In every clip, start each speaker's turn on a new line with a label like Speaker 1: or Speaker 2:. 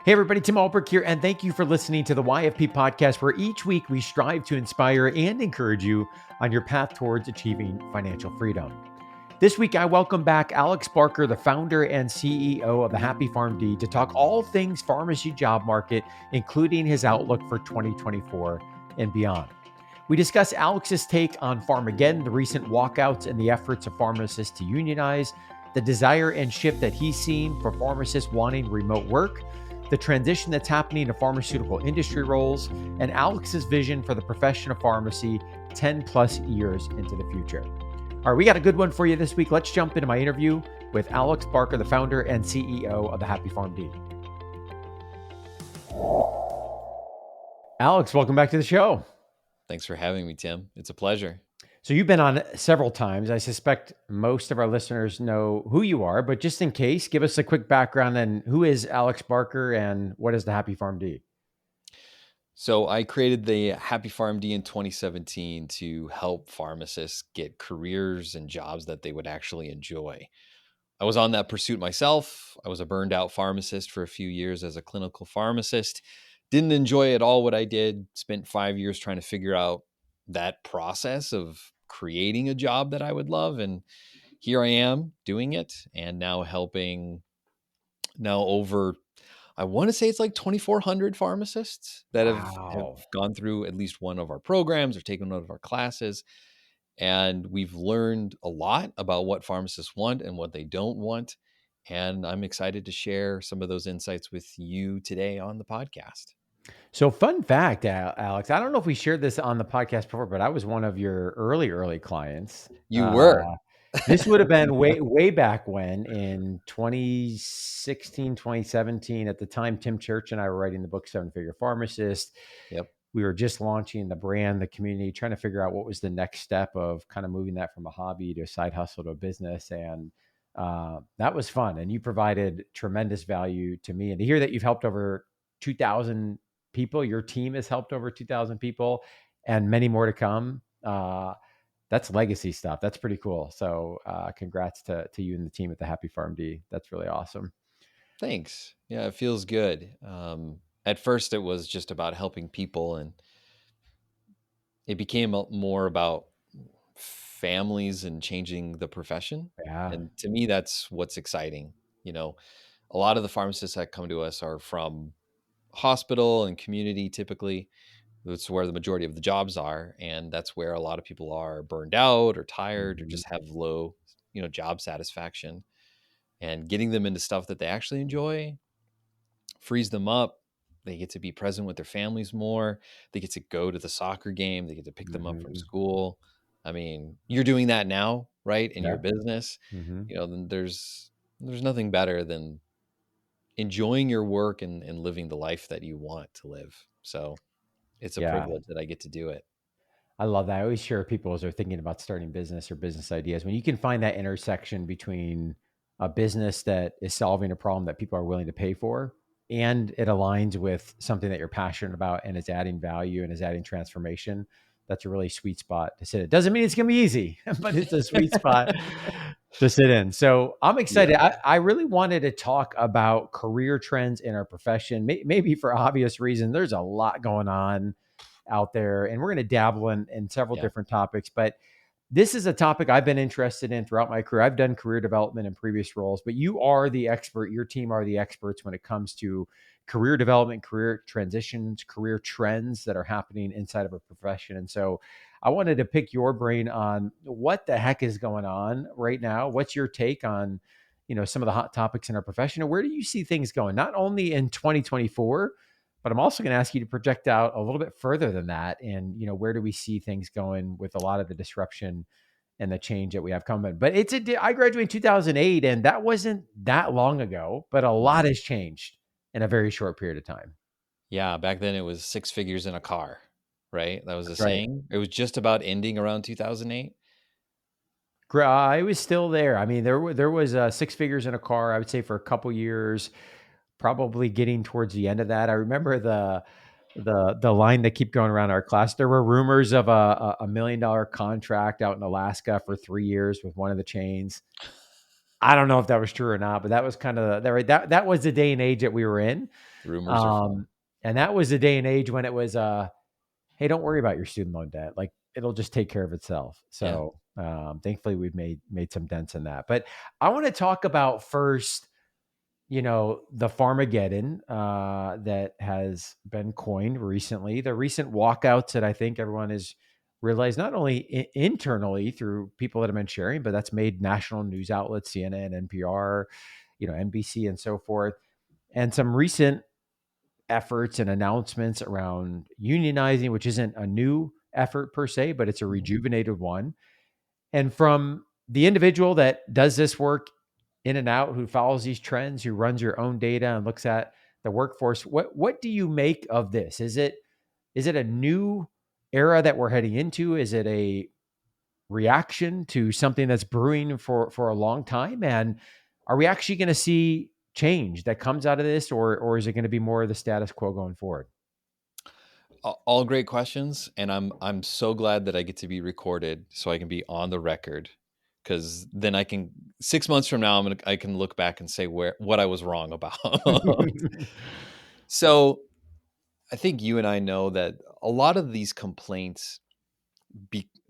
Speaker 1: Hey everybody, Tim Albrick here, and thank you for listening to the YFP podcast, where each week we strive to inspire and encourage you on your path towards achieving financial freedom. This week, I welcome back Alex Barker, the founder and CEO of the Happy PharmD, to talk all things pharmacy job market, including his outlook for 2024 and beyond. We discuss Alex's take on Pharm, the recent walkouts and the efforts of pharmacists to unionize, the desire and shift that he's seen for pharmacists wanting remote work, the transition that's happening to pharmaceutical industry roles, and Alex's vision for the profession of pharmacy 10 plus years into the future. All right, we got a good one for you this week. Let's jump into my interview with Alex Barker, the founder and CEO of the Happy PharmD. Alex, welcome back to the show.
Speaker 2: Thanks for having me, Tim. It's a pleasure.
Speaker 1: So you've been on several times. I suspect most of our listeners know who you are, but just in case, give us a quick background on who is Alex Barker and what is the Happy PharmD?
Speaker 2: So I created the Happy PharmD in 2017 to help pharmacists get careers and jobs that they would actually enjoy. I was on that pursuit myself. I was a burned out pharmacist for a few years as a clinical pharmacist. Didn't enjoy at all what I did. Spent 5 years trying to figure out that process of creating a job that I would love. And here I am doing it and now helping over, I want to say it's like 2,400 pharmacists that have gone through at least one of our programs or taken one of our classes. And we've learned a lot about what pharmacists want and what they don't want. And I'm excited to share some of those insights with you today on the podcast.
Speaker 1: So fun fact, Alex, I don't know if we shared this on the podcast before, but I was one of your early clients.
Speaker 2: You were.
Speaker 1: This would have been way back when in 2016, 2017. At the time, Tim Church and I were writing the book, 7-Figure Pharmacist.
Speaker 2: Yep.
Speaker 1: We were just launching the brand, the community, trying to figure out what was the next step of kind of moving that from a hobby to a side hustle to a business. And that was fun. And you provided tremendous value to me. And to hear that you've helped over 2,000 people, your team has helped over 2,000 people and many more to come. That's legacy stuff. That's pretty cool. So congrats to you and the team at the Happy PharmD. That's really awesome.
Speaker 2: Thanks. Yeah, it feels good. At first, it was just about helping people, and it became more about families and changing the profession.
Speaker 1: Yeah.
Speaker 2: And to me, that's what's exciting. You know, a lot of the pharmacists that come to us are from hospital and community typically. That's where the majority of the jobs are. And that's where a lot of people are burned out or tired or just have low, job satisfaction. And getting them into stuff that they actually enjoy frees them up. They get to be present with their families more. They get to go to the soccer game. They get to pick them up from school. I mean, you're doing that now, right? In your business, then there's nothing better than enjoying your work and living the life that you want to live. So it's a privilege that I get to do it.
Speaker 1: I love that. I always share people as they're thinking about starting business or business ideas. When you can find that intersection between a business that is solving a problem that people are willing to pay for, and it aligns with something that you're passionate about and is adding value and is adding transformation, that's a really sweet spot to sit in. Doesn't mean it's going to be easy, but it's a sweet spot to sit in. So I'm excited. Yeah. I really wanted to talk about career trends in our profession, maybe for obvious reasons. There's a lot going on out there, and we're going to dabble in several different topics, but this is a topic I've been interested in throughout my career. I've done career development in previous roles, but you are the expert. Your team are the experts when it comes to career development, career transitions, career trends that are happening inside of a profession. And so I wanted to pick your brain on what the heck is going on right now. What's your take on, some of the hot topics in our profession, and where do you see things going, not only in 2024, but I'm also going to ask you to project out a little bit further than that. And, where do we see things going with a lot of the disruption and the change that we have coming? But I graduated in 2008, and that wasn't that long ago, but a lot has changed in a very short period of time.
Speaker 2: Yeah. Back then it was 6 figures in a car, right? That was the saying. It was just about ending around 2008.
Speaker 1: I was still there. I mean, there was 6 figures in a car, I would say, for a couple years, probably getting towards the end of that. I remember the line that keep going around our class. There were rumors of a $1 million contract out in Alaska for 3 years with one of the chains. I don't know if that was true or not, but that was kind of that was the day and age that we were in.
Speaker 2: Rumors are fun.
Speaker 1: Um, and that was the day and age when it was, hey, don't worry about your student loan debt. Like it'll just take care of itself.
Speaker 2: Yeah.
Speaker 1: So thankfully we've made some dents in that. But I want to talk about first, the Pharmageddon that has been coined recently, the recent walkouts that I think everyone has realized not only internally through people that have been sharing, but that's made national news outlets, CNN, NPR, NBC, and so forth, and some recent efforts and announcements around unionizing, which isn't a new effort per se, but it's a rejuvenated one. And from the individual that does this work in and out, who follows these trends, who runs your own data and looks at the workforce, what do you make of this? Is it a new era that we're heading into? Is it a reaction to something that's brewing for a long time? And are we actually going to see change that comes out of this, or is it going to be more of the status quo going forward?
Speaker 2: All great questions, and I'm so glad that I get to be recorded so I can be on the record, because then I can 6 months from now I can look back and say what I was wrong about. So I think you and I know that a lot of these complaints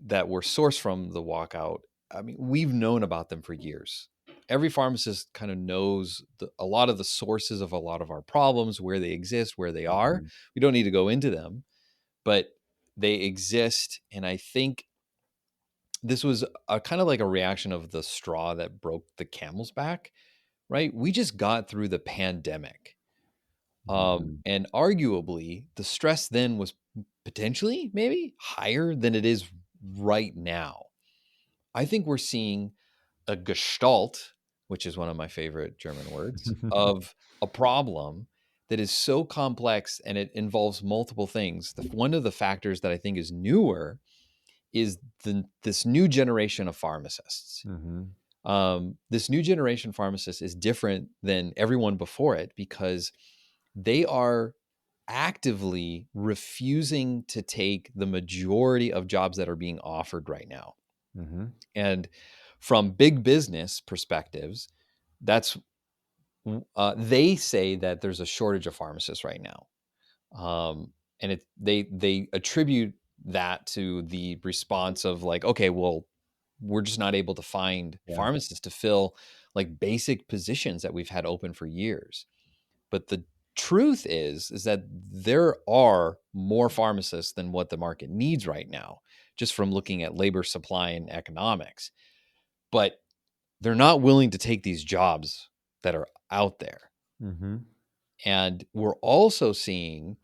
Speaker 2: that were sourced from the walkout, I mean, we've known about them for years. Every pharmacist kind of knows a lot of the sources of a lot of our problems, where they exist, where they are.
Speaker 1: Mhm.
Speaker 2: We don't need to go into them, but they exist. And I think this was a kind of like a reaction of the straw that broke the camel's back, right? We just got through the pandemic.
Speaker 1: Mhm.
Speaker 2: And arguably, the stress then was potentially maybe higher than it is right now. I think we're seeing a gestalt, which is one of my favorite German words, of a problem that is so complex and it involves multiple things. One of the factors that I think is newer is this new generation of pharmacists.
Speaker 1: Mhm.
Speaker 2: This new generation pharmacist is different than everyone before it because they are actively refusing to take the majority of jobs that are being offered right now.
Speaker 1: Mhm.
Speaker 2: And from big business perspectives, that's they say that there's a shortage of pharmacists right now, and they attribute that to the response of like, okay, well, we're just not able to find
Speaker 1: Yeah.
Speaker 2: pharmacists to fill like basic positions that we've had open for years. But the truth is that there are more pharmacists than what the market needs right now, just from looking at labor supply and economics. But they're not willing to take these jobs that are out there.
Speaker 1: Mhm.
Speaker 2: And we're also seeing,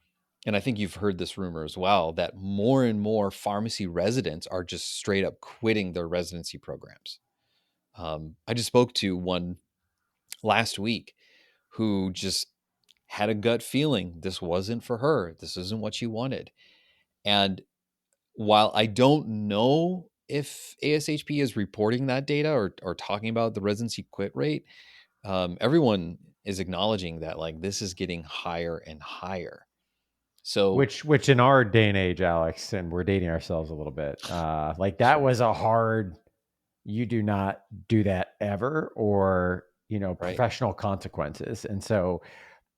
Speaker 2: and I think you've heard this rumor as well, that more and more pharmacy residents are just straight up quitting their residency programs. I just spoke to one last week who just had a gut feeling this wasn't for her. This isn't what she wanted. And while I don't know if ASHP is reporting that data or talking about the residency quit rate, everyone is acknowledging that like this is getting higher and higher. So
Speaker 1: Which in our day and age, Alex, and we're dating ourselves a little bit, like that
Speaker 2: sure,
Speaker 1: was a hard, you do not do that ever, or,
Speaker 2: right?
Speaker 1: professional consequences. And so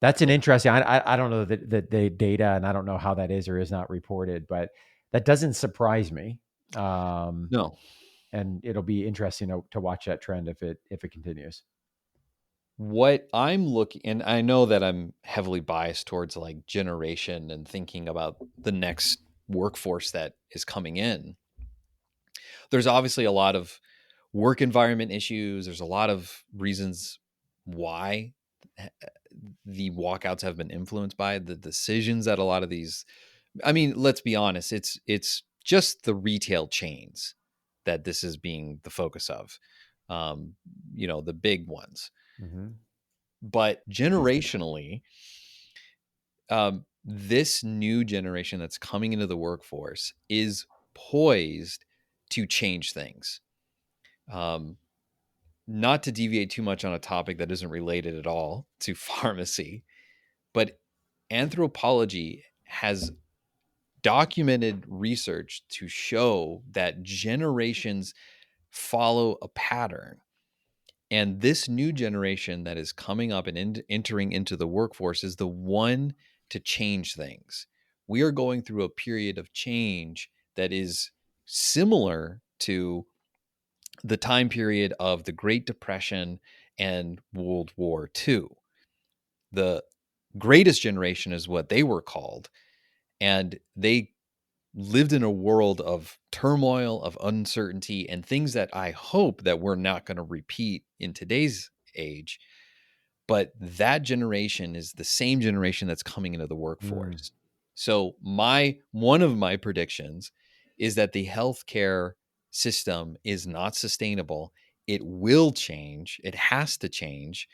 Speaker 1: that's an
Speaker 2: Right.
Speaker 1: interesting, I don't know the data, and I don't know how that is or is not reported, but that doesn't surprise me. Um,
Speaker 2: No,
Speaker 1: and it'll be interesting to watch that trend if it continues.
Speaker 2: what I'm looking, and I know that I'm heavily biased towards like generation and thinking about the next workforce that is coming in. There's obviously a lot of work environment issues. There's a lot of reasons why the walkouts have been influenced by the decisions that a lot of these, I mean, let's be honest, it's just the retail chains that this is being the focus of. Um, the big ones.
Speaker 1: Mhm.
Speaker 2: But generationally, this new generation that's coming into the workforce is poised to change things. Um, Not to deviate too much on a topic that isn't related at all to pharmacy, but anthropology has documented research to show that generations follow a pattern. And this new generation that is coming up and entering into the workforce is the one to change things. We are going through a period of change that is similar to the time period of the Great Depression and World War II. The greatest generation is what they were called. And they lived in a world of turmoil, of uncertainty, and things that I hope that we're not going to repeat in today's age. But that generation is the same generation that's coming into the
Speaker 1: Mm.
Speaker 2: workforce. So one of my predictions is that the healthcare system is not sustainable. It will change. It has to change.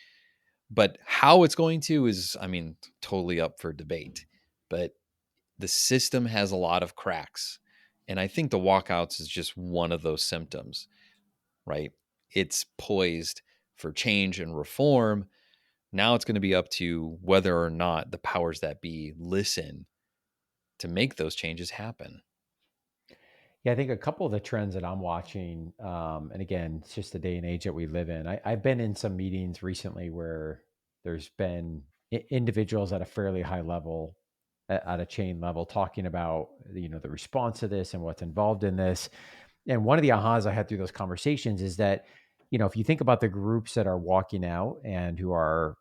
Speaker 2: But how it's going to is, I mean, totally up for debate. But the system has a lot of cracks. And I think the walkouts is just one of those symptoms, right? It's poised for change and reform. Now it's going to be up to whether or not the powers that be listen to make those changes happen.
Speaker 1: Yeah, I think a couple of the trends that I'm watching, and again, it's just the day and age that we live in. I've been in some meetings recently where there's been individuals at a fairly high level, at a chain level, talking about the response to this and what's involved in this. And one of the ahas I had through those conversations is that if you think about the groups that are walking out and who are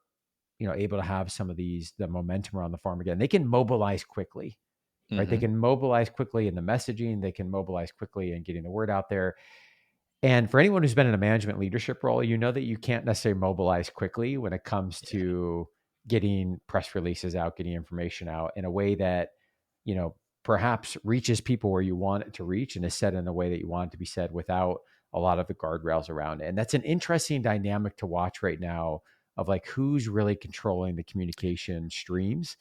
Speaker 1: able to have some of the momentum around the farm again, they can mobilize quickly, right? They
Speaker 2: Mm-hmm.
Speaker 1: can mobilize quickly in the messaging. They can mobilize quickly in getting the word out there. And for anyone who's been in a management leadership role, you know that you can't necessarily mobilize quickly when it comes
Speaker 2: Yeah.
Speaker 1: to getting press releases out, getting information out in a way that, perhaps reaches people where you want it to reach and is said in a way that you want it to be said without a lot of the guardrails around it. And that's an interesting dynamic to watch right now of like who's really controlling the communication streams.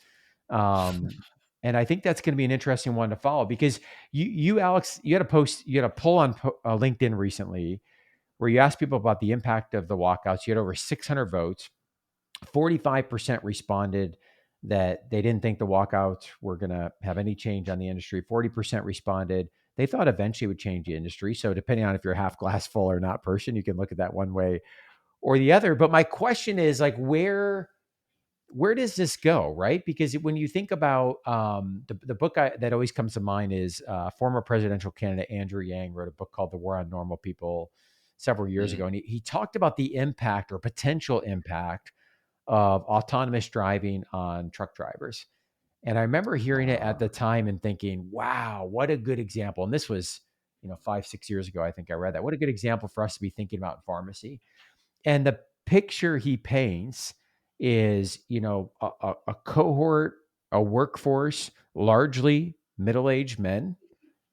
Speaker 1: Um, and I think that's going to be an interesting one to follow because Alex, you had a poll on LinkedIn recently where you asked people about the impact of the walkouts. You had over 600 votes. 45% responded that they didn't think the walkouts were going to have any change on the industry. 40% responded they thought eventually it would change the industry. So depending on if you're a half glass full or not person, you can look at that one way or the other. But my question is like, where does this go, right? Because when you think about the book that always comes to mind is former presidential candidate Andrew Yang wrote a book called The War on Normal People several years ago.
Speaker 2: Mm.
Speaker 1: And he talked about the impact or potential impact of autonomous driving on truck drivers. And I remember hearing it at the time and thinking, wow, what a good example. And this was, 5, 6 years ago, I think I read that. What a good example for us to be thinking about in pharmacy. And the picture he paints is, a cohort, a workforce, largely middle-aged men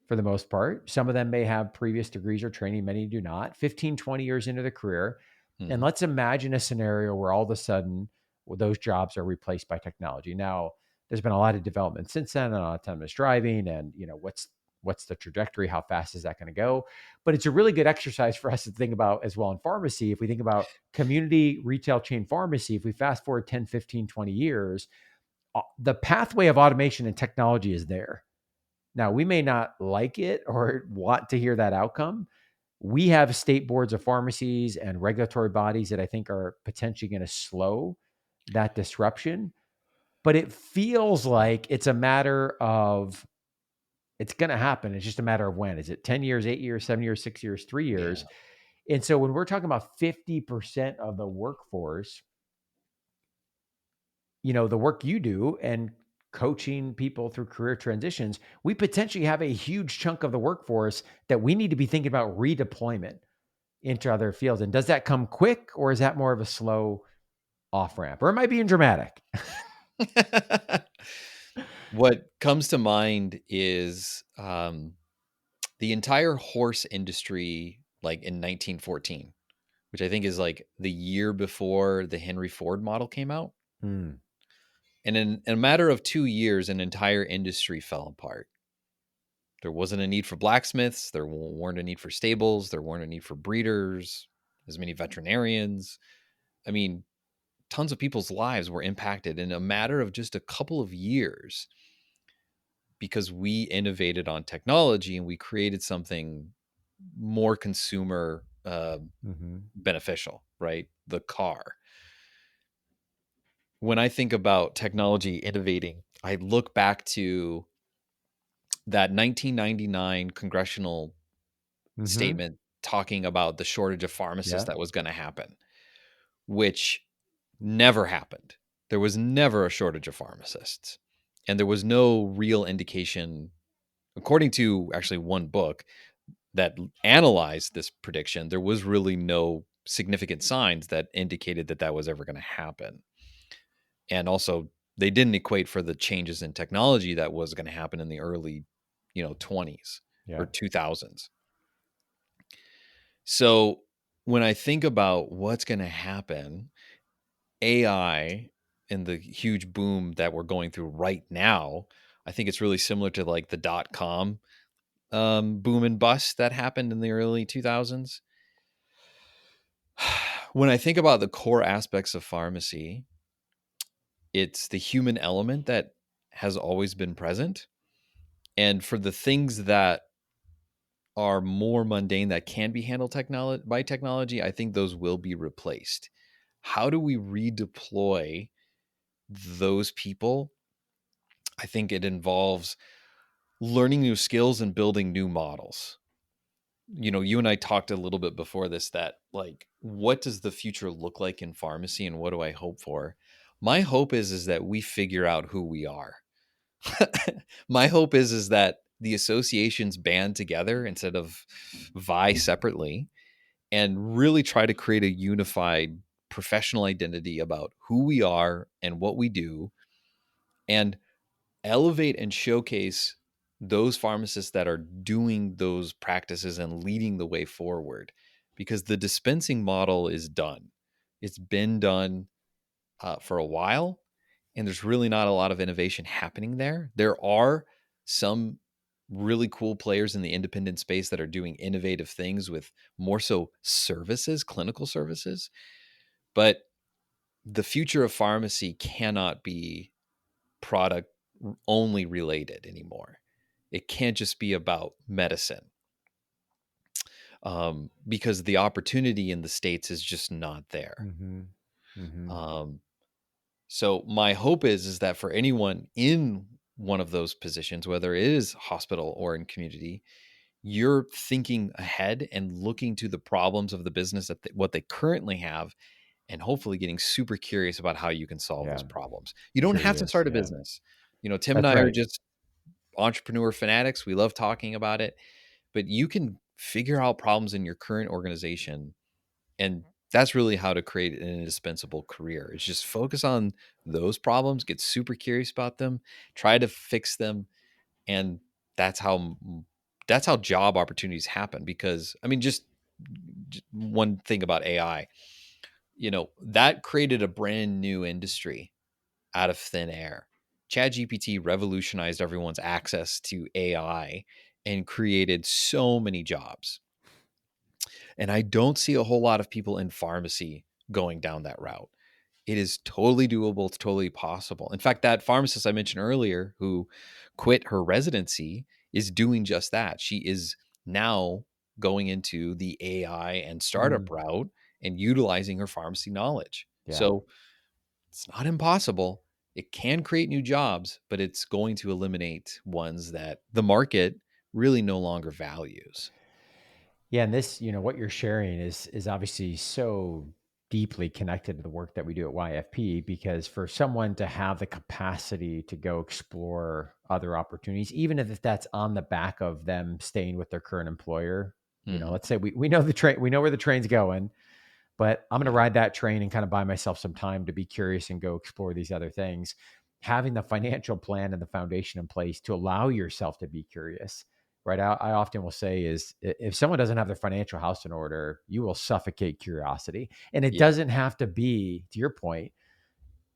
Speaker 1: for the most part. Some of them may have previous degrees or training, many do not. 15, 20 years into the career. And
Speaker 2: Mm-hmm.
Speaker 1: let's imagine a scenario where all of a sudden those jobs are replaced by technology. Now, there's been a lot of development since then on autonomous driving and, what's the trajectory? How fast is that going to go? But it's a really good exercise for us to think about as well in pharmacy. If we think about community retail chain pharmacy, if we fast forward 10, 15, 20 years, the pathway of automation and technology is there. Now, we may not like it or want to hear that outcome. We have state boards of pharmacies and regulatory bodies that I think are potentially going to slow that disruption. But it feels like it's a matter of it's going to happen. It's just a matter of when. Is it 10 years, 8 years, 7 years, 6 years, 3 years?
Speaker 2: Yeah.
Speaker 1: And so when we're talking about 50% of the workforce, the work you do and coaching people through career transitions, we potentially have a huge chunk of the workforce that we need to be thinking about redeployment into other fields. And does that come quick or is that more of a slow off ramp? Or it might be dramatic.
Speaker 2: What comes to mind is the entire horse industry, like in 1914, which I think is like the year before the Henry Ford model came out.
Speaker 1: Hmm.
Speaker 2: And in a matter of 2 years, an entire industry fell apart. There wasn't a need for blacksmiths. There weren't a need for stables. There weren't a need for breeders, as many veterinarians. I mean, tons of people's lives were impacted in a matter of just a couple of years because we innovated on technology and we created something more consumer
Speaker 1: Mm-hmm.
Speaker 2: beneficial, right? The car. When I think about technology innovating, I look back to that 1999 congressional
Speaker 1: Mm-hmm.
Speaker 2: statement talking about the shortage of pharmacists
Speaker 1: Yeah.
Speaker 2: that was going to happen, which never happened. There was never a shortage of pharmacists. And there was no real indication, according to actually one book that analyzed this prediction, there was really no significant signs that indicated that that was ever going to happen. And also, they didn't equate for the changes in technology that was going to happen in the early, 20s
Speaker 1: Yeah.
Speaker 2: or 2000s. So when I think about what's going to happen, AI and the huge boom that we're going through right now, I think it's really similar to like the .com boom and bust that happened in the early 2000s. When I think about the core aspects of pharmacy, it's the human element that has always been present. And for the things that are more mundane that can be handled by technology, I think those will be replaced. How do we redeploy those people? I think it involves learning new skills and building new models. You and I talked a little bit before this that like what does the future look like in pharmacy and what do I hope for? My hope is that we figure out who we are. My hope is that the associations band together instead of vie separately and really try to create a unified professional identity about who we are and what we do and elevate and showcase those pharmacists that are doing those practices and leading the way forward because the dispensing model is done. It's been done for a while, and there's really not a lot of innovation happening there. There are some really cool players in the independent space that are doing innovative things with more so services, clinical services, but the future of pharmacy cannot be product only related anymore. It can't just be about medicine because the opportunity in the States is just not there.
Speaker 1: Mm-hmm. Mm-hmm.
Speaker 2: Um, so my hope is that for anyone in one of those positions, whether it is hospital or in community, you're thinking ahead and looking to the problems of the business that what they currently have and hopefully getting super curious about how you can solve those
Speaker 1: Yeah.
Speaker 2: problems. You don't have to
Speaker 1: Curious.
Speaker 2: start a
Speaker 1: Yeah.
Speaker 2: business. Tim and
Speaker 1: That's
Speaker 2: I are
Speaker 1: right.
Speaker 2: just entrepreneur fanatics. We love talking about it, but you can figure out problems in your current organization. And that's really how to create an indispensable career. It's just focus on those problems, get super curious about them, try to fix them. And that's how job opportunities happen. Because I mean, just one thing about AI, that created a brand new industry out of thin air. ChatGPT revolutionized everyone's access to AI and created so many jobs. And I don't see a whole lot of people in pharmacy going down that route. It is totally doable. It's totally possible. In fact, that pharmacist I mentioned earlier who quit her residency is doing just that. She is now going into the AI and
Speaker 1: Mm.
Speaker 2: startup route and utilizing her pharmacy knowledge.
Speaker 1: Yeah.
Speaker 2: So it's not impossible. It can create new jobs, but it's going to eliminate ones that the market really no longer values.
Speaker 1: Yeah, and this, what you're sharing is obviously so deeply connected to the work that we do at YFP because for someone to have the capacity to go explore other opportunities, even if that's on the back of them staying with their current employer,
Speaker 2: Hmm.
Speaker 1: let's say we know the train, we know where the train's going, but I'm going to
Speaker 2: Yeah.
Speaker 1: ride that train and kind of buy myself some time to be curious and go explore these other things. Having the financial plan and the foundation in place to allow yourself to be curious, right? I often will say is if someone doesn't have their financial house in order, you will suffocate curiosity. And it
Speaker 2: Yeah.
Speaker 1: doesn't have to be, to your point,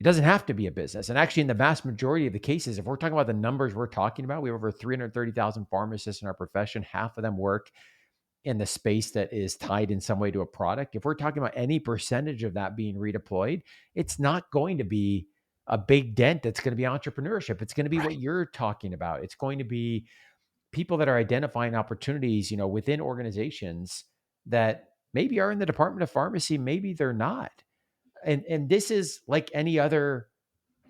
Speaker 1: it doesn't have to be a business. And actually, in the vast majority of the cases, if we're talking about the numbers we're talking about, we have over 330,000 pharmacists in our profession. Half of them work in the space that is tied in some way to a product. If we're talking about any percentage of that being redeployed, it's not going to be a big dent that's going to be entrepreneurship. It's going to be what
Speaker 2: Right.
Speaker 1: you're talking about. It's going to be people that are identifying opportunities, within organizations that maybe are in the Department of Pharmacy, maybe they're not. And this is like any other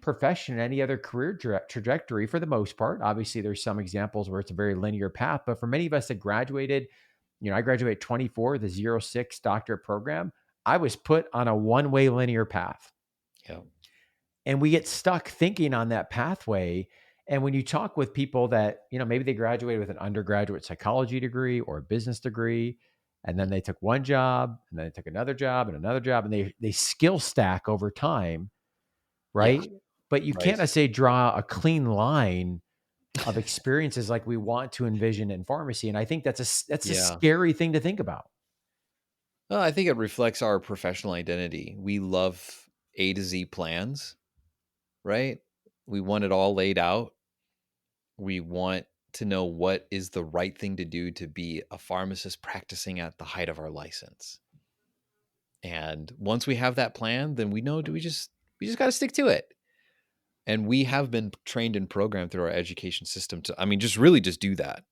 Speaker 1: profession, any other career trajectory for the most part. Obviously, there's some examples where it's a very linear path, but for many of us that graduated, I graduated at 24, the 06 doctorate program. I was put on a one-way linear path.
Speaker 2: Yeah.
Speaker 1: And we get stuck thinking on that pathway. And when you talk with people that, maybe they graduated with an undergraduate psychology degree or a business degree, and then they took one job and then they took another job and another job, and they skill stack over time,
Speaker 2: Yeah.
Speaker 1: right? But you
Speaker 2: Right.
Speaker 1: can't, I say, draw a clean line of experiences like we want to envision in pharmacy. And I think that's a
Speaker 2: Yeah.
Speaker 1: scary thing to think about.
Speaker 2: Well, I think it reflects our professional identity. We love A to Z plans, right? We want it all laid out. We want to know what is the right thing to do to be a pharmacist practicing at the height of our license. And once we have that plan, then we know we just got to stick to it. And we have been trained and programmed through our education system to, I mean, just do that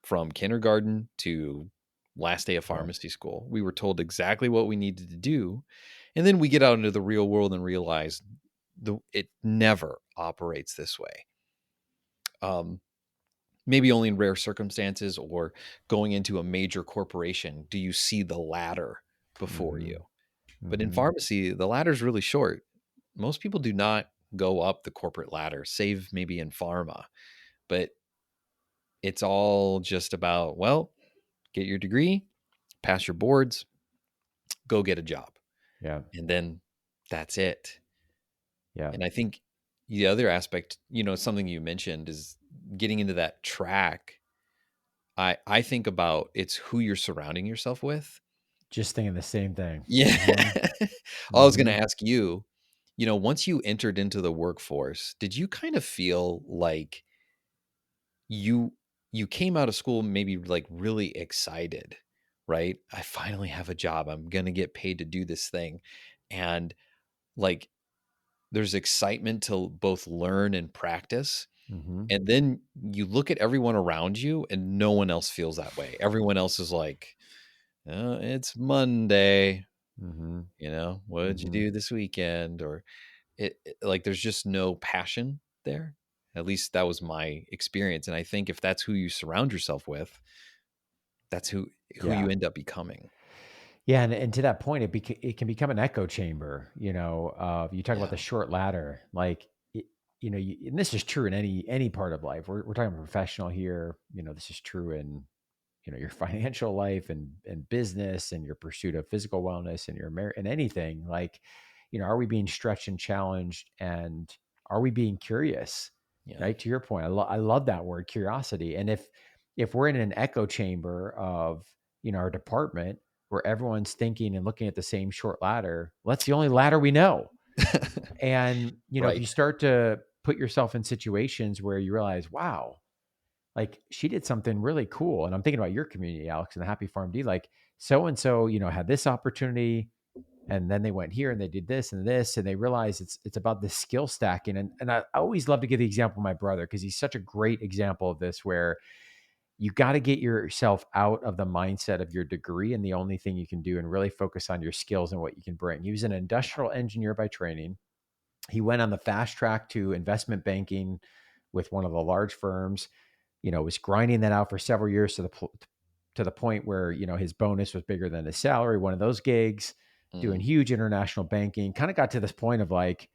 Speaker 2: from kindergarten to last day of
Speaker 1: Yeah.
Speaker 2: pharmacy school. We were told exactly what we needed to do. And then we get out into the real world and realize it never operates this way. Maybe only in rare circumstances or going into a major corporation do you see the ladder before
Speaker 1: Mm-hmm.
Speaker 2: you. But in
Speaker 1: Mm-hmm.
Speaker 2: pharmacy, the ladder is really short. Most people do not go up the corporate ladder, save maybe in pharma. But it's all just about, well, get your degree, pass your boards, go get a job.
Speaker 1: Yeah.
Speaker 2: And then that's it.
Speaker 1: Yeah.
Speaker 2: And I think the other aspect, something you mentioned is getting into that track. I think about it's who you're surrounding yourself with.
Speaker 1: Just thinking the same thing.
Speaker 2: Yeah.
Speaker 1: Mm-hmm.
Speaker 2: I was going
Speaker 1: Mm-hmm.
Speaker 2: to ask you, once you entered into the workforce, did you kind of feel like you you came out of school maybe like really excited, right? I finally have a job. I'm going to get paid to do this thing. And like there's excitement to both learn and practice.
Speaker 1: Mm-hmm.
Speaker 2: And then you look at everyone around you and no one else feels that way. Everyone else is like, oh, it's Monday.
Speaker 1: Mm-hmm.
Speaker 2: What did you
Speaker 1: Mm-hmm.
Speaker 2: do this weekend? Or like there's just no passion there. At least that was my experience. And I think if that's who you surround yourself with, that's who
Speaker 1: Yeah.
Speaker 2: you end up becoming.
Speaker 1: Yeah, and to that point, it can become an echo chamber. You talk about
Speaker 2: Yeah.
Speaker 1: the short ladder, like and this is true in any part of life. We're talking professional here. This is true in your financial life and business and your pursuit of physical wellness and and anything. Like, are we being stretched and challenged, and are we being curious?
Speaker 2: Yeah.
Speaker 1: Right, to your point, I love that word, curiosity. And if we're in an echo chamber of our department where everyone's thinking and looking at the same short ladder, well, that's the only ladder we know. And if
Speaker 2: Right.
Speaker 1: you start to put yourself in situations where you realize, wow, like she did something really cool. And I'm thinking about your community, Alex, and the Happy PharmD, like so and so, had this opportunity, and then they went here and they did this, and they realized it's about the skill stacking. And I always love to give the example of my brother because he's such a great example of this, where you got to get yourself out of the mindset of your degree and the only thing you can do, and really focus on your skills and what you can bring. He was an industrial engineer by training. He went on the fast track to investment banking with one of the large firms. Was grinding that out for several years to the point where his bonus was bigger than his salary. One of those gigs, doing
Speaker 2: Mm.
Speaker 1: huge international banking. Kind of got to this point of like,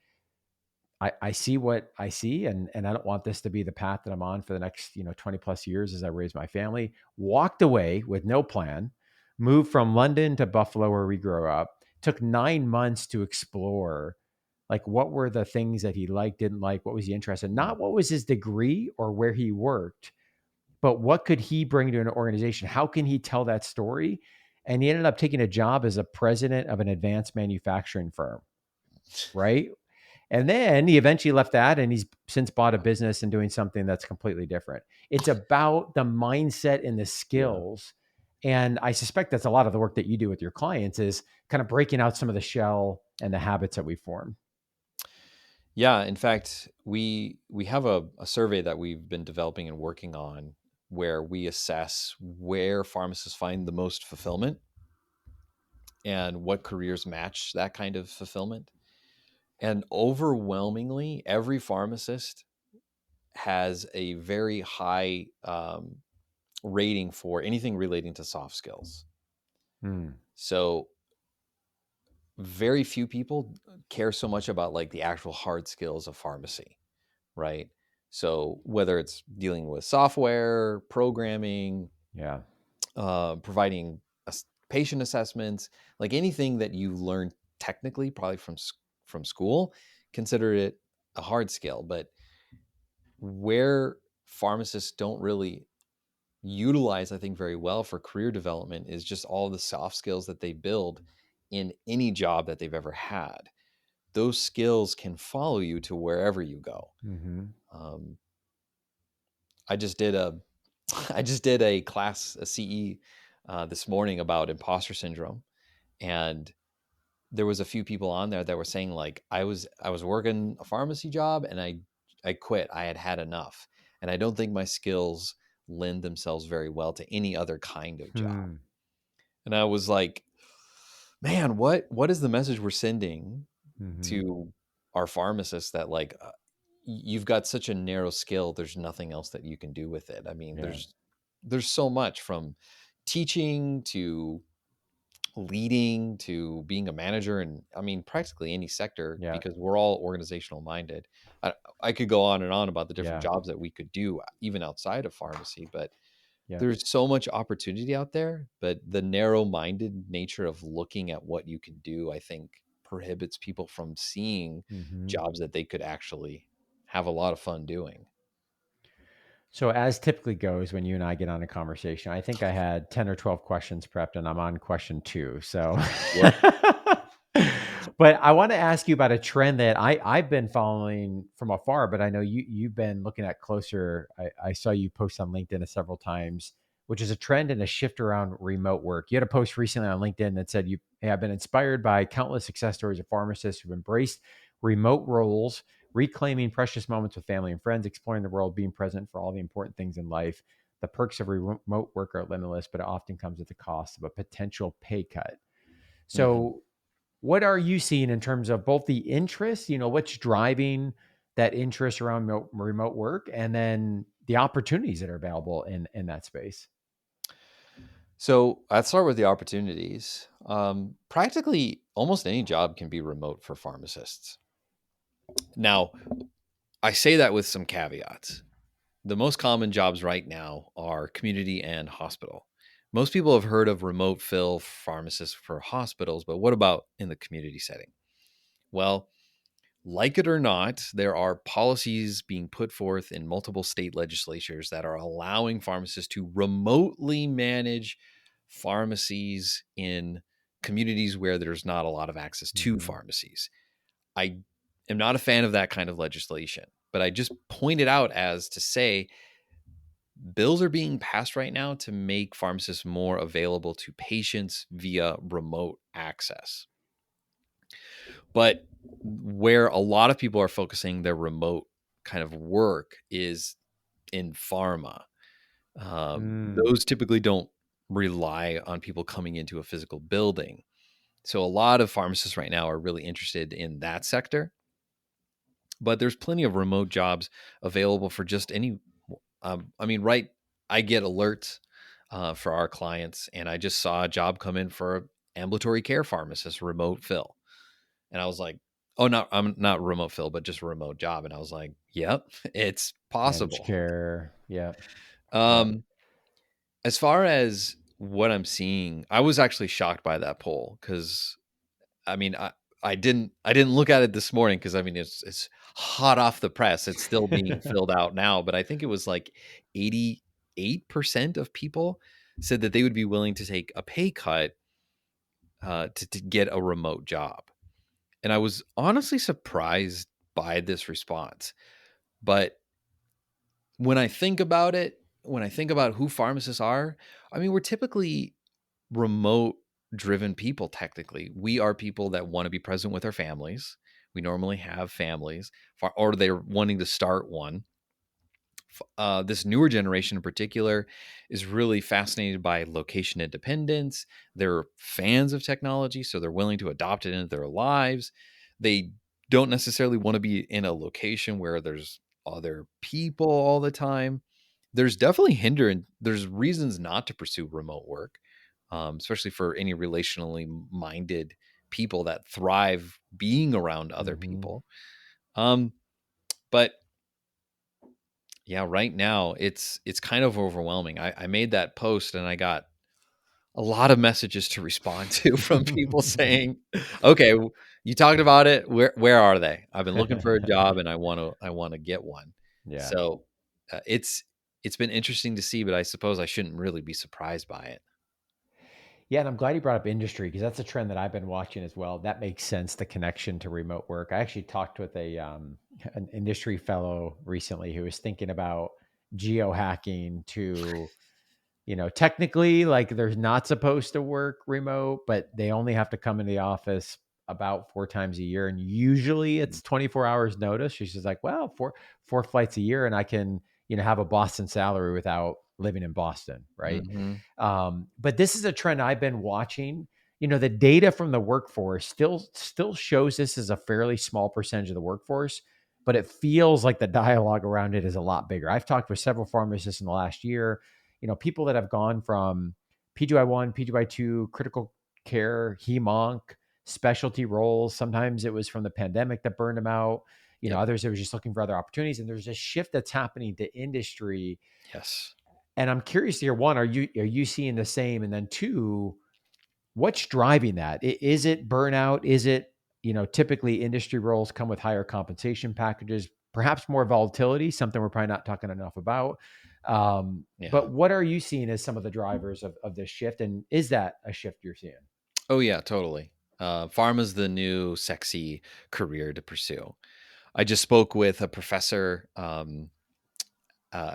Speaker 1: I see what I see, and I don't want this to be the path that I'm on for the next 20 plus years as I raise my family. Walked away with no plan, moved from London to Buffalo where we grew up. Took 9 months to explore, like, what were the things that he liked, didn't like, what was he interested in, not what was his degree or where he worked, but what could he bring to an organization? How can he tell that story? And he ended up taking a job as a president of an advanced manufacturing firm, right? And then he eventually left that, and he's since bought a business and doing something that's completely different. It's about the mindset and the
Speaker 2: Yeah.
Speaker 1: skills. And I suspect that's a lot of the work that you do with your clients, is kind of breaking out some of the shell and the habits that we form.
Speaker 2: Yeah. In fact, we have a survey that we've been developing and working on where we assess where pharmacists find the most fulfillment. and what careers match that kind of fulfillment. And overwhelmingly, every pharmacist has a very high rating for anything relating to soft skills.
Speaker 1: Hmm.
Speaker 2: So very few people care so much about like the actual hard skills of pharmacy, right? So whether it's dealing with software, programming,
Speaker 1: Yeah.
Speaker 2: providing patient assessments, like anything that you learn technically, probably from school, consider it a hard skill. But where pharmacists don't really utilize, I think, very well for career development is just all the soft skills that they build in any job that they've ever had. Those skills can follow you to wherever you go.
Speaker 1: Mm-hmm.
Speaker 2: Um, I just did a I just did a class, a CE, this morning about imposter syndrome, and there was a few people on there that were saying like I was working a pharmacy job and I quit. I had had enough, and I don't think my skills lend themselves very well to any other kind of job.
Speaker 1: Hmm.
Speaker 2: And I was like, man, what is the message we're sending
Speaker 1: Mm-hmm.
Speaker 2: to our pharmacists that like you've got such a narrow skill, there's nothing else that you can do with it. I mean,
Speaker 1: Yeah.
Speaker 2: there's so much from teaching to leading to being a manager, and I mean practically any sector,
Speaker 1: Yeah.
Speaker 2: because we're all organizational minded. I could go on and on about the different
Speaker 1: Yeah.
Speaker 2: jobs that we could do even outside of pharmacy, but
Speaker 1: Yeah.
Speaker 2: there's so much opportunity out there. But the narrow minded nature of looking at what you can do, I think, prohibits people from seeing
Speaker 1: Mm-hmm.
Speaker 2: jobs that they could actually have a lot of fun doing.
Speaker 1: So, as typically goes when you and I get on a conversation, I think I had 10 or 12 questions prepped and I'm on question two. So,
Speaker 2: Yep.
Speaker 1: but I want to ask you about a trend that I've been following from afar, but I know you've been looking at closer. I saw you post on LinkedIn several times, which is a trend and a shift around remote work. You had a post recently on LinkedIn that said you have been inspired by countless success stories of pharmacists who've embraced remote roles, reclaiming precious moments with family and friends, exploring the world, being present for all the important things in life. The perks of remote work are limitless, but it often comes at the cost of a potential pay cut.
Speaker 2: Hmm.
Speaker 1: So, what are you seeing in terms of both the interest, what's driving that interest around remote work, and then the opportunities that are available in that space?
Speaker 2: So I'd start with the opportunities. Practically almost any job can be remote for pharmacists. Now, I say that with some caveats. The most common jobs right now are community and hospital. Most people have heard of remote fill pharmacists for hospitals, but what about in the community setting? Well, like it or not, there are policies being put forth in multiple state legislatures that are allowing pharmacists to remotely manage pharmacies in communities where there's not a lot of access to
Speaker 1: Mm-hmm.
Speaker 2: pharmacies. I am not a fan of that kind of legislation, but I just point it out as to say bills are being passed right now to make pharmacists more available to patients via remote access. But where a lot of people are focusing their remote kind of work is in pharma.
Speaker 1: Mm,
Speaker 2: Those typically don't rely on people coming into a physical building. So a lot of pharmacists right now are really interested in that sector. But there's plenty of remote jobs available for just any. I mean, right? I get alerts for our clients, and I just saw a job come in for ambulatory care pharmacist remote fill, and I was like, "Oh, not I'm not remote fill, but just a remote job." And I was like, "Yep, it's
Speaker 1: managed
Speaker 2: possible."
Speaker 1: care. Yeah. Yeah.
Speaker 2: Um, as far as what I'm seeing, I was actually shocked by that poll because I mean, I didn't look at it this morning because I mean it's hot off the press. It's still being filled out now, but I think it was like 88% of people said that they would be willing to take a pay cut to get a remote job. And I was honestly surprised by this response. But when I think about it, when I think about who pharmacists are, I mean, we're typically remote driven people. Technically, we are people that want to be present with our families. We normally have families or they're wanting to start one. This newer generation in particular is really fascinated by location independence. They're fans of technology, so they're willing to adopt it into their lives. They don't necessarily want to be in a location where there's other people all the time. There's definitely there's reasons not to pursue remote work, especially for any relationally minded people that thrive being around other
Speaker 1: Mm-hmm.
Speaker 2: people. Um, but yeah, right now it's kind of overwhelming. I made that post and I got a lot of messages to respond to from people saying, "Okay, you talked about it. Where are they? I've been looking for a job and I want to get one."
Speaker 1: Yeah.
Speaker 2: So it's been interesting to see, but I suppose I shouldn't really be surprised by it.
Speaker 1: Yeah, and I'm glad you brought up industry because that's a trend that I've been watching as well. That makes sense, the connection to remote work. I actually talked with an industry fellow recently who was thinking about geohacking to, technically, like they're not supposed to work remote, but they only have to come in the office about 4 times a year, and usually
Speaker 2: Mm.
Speaker 1: it's 24 hours notice. She's just like, well, four flights a year, and I can, have a Boston salary without living in Boston, right?
Speaker 2: Mhm.
Speaker 1: But this is a trend I've been watching. The data from the workforce still shows this as a fairly small percentage of the workforce, but it feels like the dialogue around it is a lot bigger. I've talked with several pharmacists in the last year, people that have gone from PGY1, PGY2, critical care, hemonc, specialty roles. Sometimes it was from the pandemic that burned them out.
Speaker 2: Yep.
Speaker 1: Others that were just looking for other opportunities. And there's a shift that's happening to industry.
Speaker 2: Yes.
Speaker 1: And I'm curious to hear, one, are you seeing the same? And then two, what's driving that? Is it burnout? Is it, typically industry roles come with higher compensation packages, perhaps more volatility, something we're probably not talking enough about.
Speaker 2: Yeah.
Speaker 1: But what are you seeing as some of the drivers of this shift? And is that a shift you're seeing?
Speaker 2: Oh yeah, totally. Pharma is the new sexy career to pursue. I just spoke with a professor. I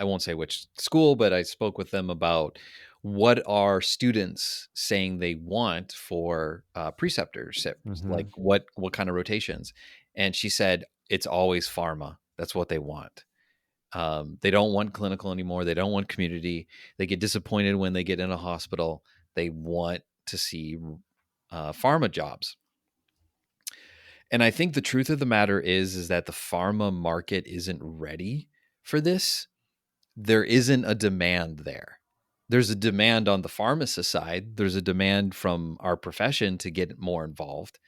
Speaker 2: won't say which school, but I spoke with them about what are students saying they want for preceptors,
Speaker 1: Mm-hmm.
Speaker 2: like what kind of rotations. And she said it's always pharma. That's what they want. They don't want clinical anymore. They don't want community. They get disappointed when they get in a hospital. They want to see pharma jobs. And I think the truth of the matter is that the pharma market isn't ready for this. There isn't a demand there. There's a demand on the pharmacist side. There's a demand from our profession to get more involved,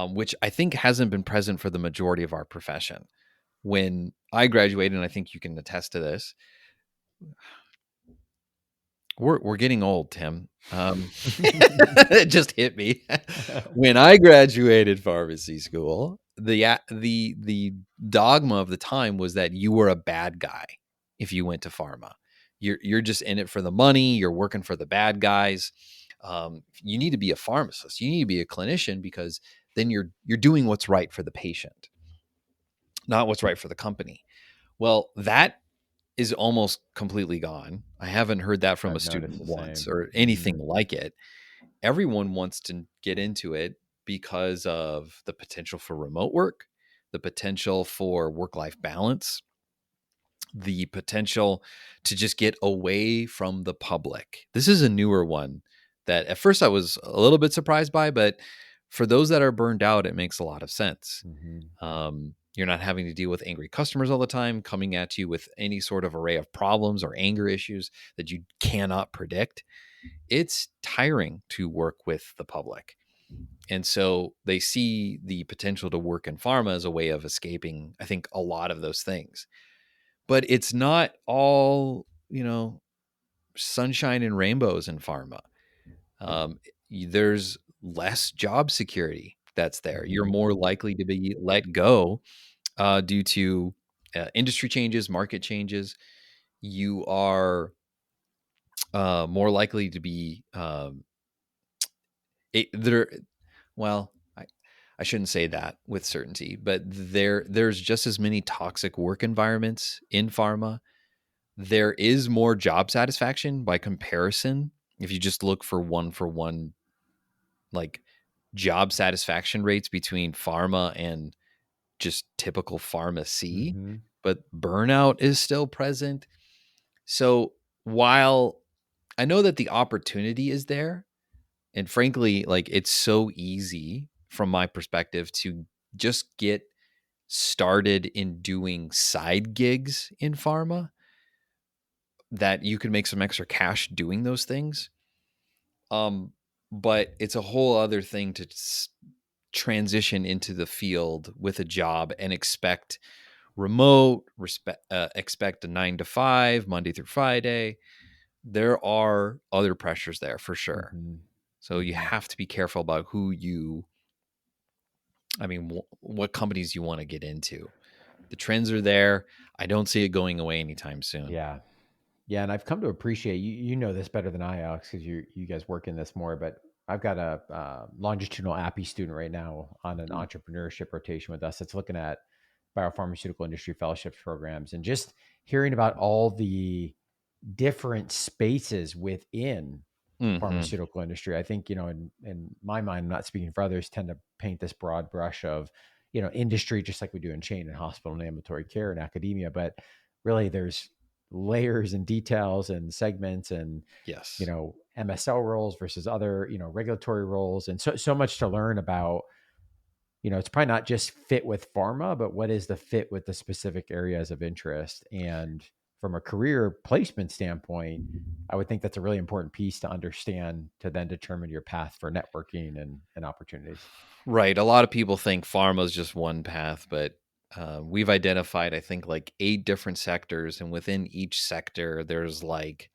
Speaker 2: which I think hasn't been present for the majority of our profession. When I graduated, and I think you can attest to this, we're getting old, Tim. It just hit me when I graduated pharmacy school. The dogma of the time was that you were a bad guy if you went to pharma. You're just in it for the money. You're working for the bad guys. You need to be a pharmacist. You need to be a clinician because then you're doing what's right for the patient, not what's right for the company. Well, that is almost completely gone. I haven't heard that from a
Speaker 1: I've noticed
Speaker 2: student
Speaker 1: the
Speaker 2: once
Speaker 1: same.
Speaker 2: or
Speaker 1: Mm-hmm.
Speaker 2: anything like it. Everyone wants to get into it because of the potential for remote work, the potential for work life balance, the potential to just get away from the public. This is a newer one that at first I was a little bit surprised by, but for those that are burned out, it makes a lot of sense.
Speaker 1: Mm-hmm.
Speaker 2: You're not having to deal with angry customers all the time, coming at you with any sort of array of problems or anger issues that you cannot predict. It's tiring to work with the public. And so they see the potential to work in pharma as a way of escaping, I think, a lot of those things. But it's not all, sunshine and rainbows in pharma. Um, there's less job security that's there. You're
Speaker 1: Mm-hmm.
Speaker 2: more likely to be let go due to industry changes, market changes. You are more likely to be there. Well, I shouldn't say that with certainty, but there's just as many toxic work environments in pharma. There is more job satisfaction by comparison. If you just look for one, like job satisfaction rates between pharma and just typical pharmacy,
Speaker 1: Mm-hmm.
Speaker 2: but burnout is still present. So while I know that the opportunity is there, and frankly, like it's so easy from my perspective to just get started in doing side gigs in pharma, that you can make some extra cash doing those things. But it's a whole other thing to transition into the field with a job and expect remote, expect a 9 to 5, Monday through Friday. There are other pressures there for sure.
Speaker 1: Mm-hmm.
Speaker 2: So you
Speaker 1: Mm-hmm.
Speaker 2: have to be careful about what companies you want to get into. The trends are there. I don't see it going away anytime soon.
Speaker 1: Yeah. Yeah, and I've come to appreciate you. You know this better than I, Alex, because you guys work in this more. But I've got a longitudinal API student right now on an
Speaker 2: Mm.
Speaker 1: entrepreneurship rotation with us. That's looking at biopharmaceutical industry fellowships programs, and just hearing about all the different spaces within
Speaker 2: Mm-hmm.
Speaker 1: pharmaceutical industry. I think, in my mind, I'm not speaking for others, tend to paint this broad brush of, industry, just like we do in chain and hospital and ambulatory care and academia. But really there's layers and details and segments and,
Speaker 2: Yes.
Speaker 1: MSL roles versus other, regulatory roles. And so much to learn about. It's probably not just fit with pharma, but what is the fit with the specific areas of interest? And from a career placement standpoint, I would think that's a really important piece to understand to then determine your path for networking and opportunities.
Speaker 2: Right. A lot of people think pharma is just one path, but we've identified, I think, like 8 different sectors. And within each sector, there's like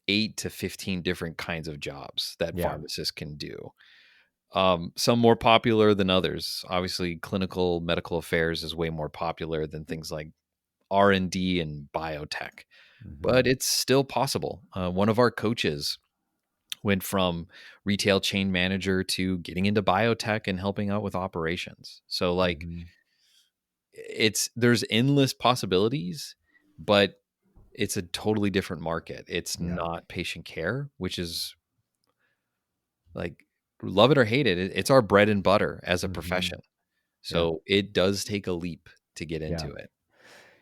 Speaker 2: 8 to 15 different kinds of jobs that
Speaker 1: Yeah.
Speaker 2: pharmacists can do. Some more popular than others. Obviously, clinical medical affairs is way more popular than things like R&D and biotech, but
Speaker 1: Hmm.
Speaker 2: it's still possible. One of our coaches went from retail chain manager to getting into biotech and helping out with operations. So like
Speaker 1: Hmm.
Speaker 2: there's endless possibilities, but it's a totally different market. It's
Speaker 1: Yeah.
Speaker 2: not patient care, which is like, love it or hate it, it's our bread and butter as a
Speaker 1: Hmm.
Speaker 2: profession.
Speaker 1: Yeah.
Speaker 2: So it does take a leap to get
Speaker 1: Yeah.
Speaker 2: into it.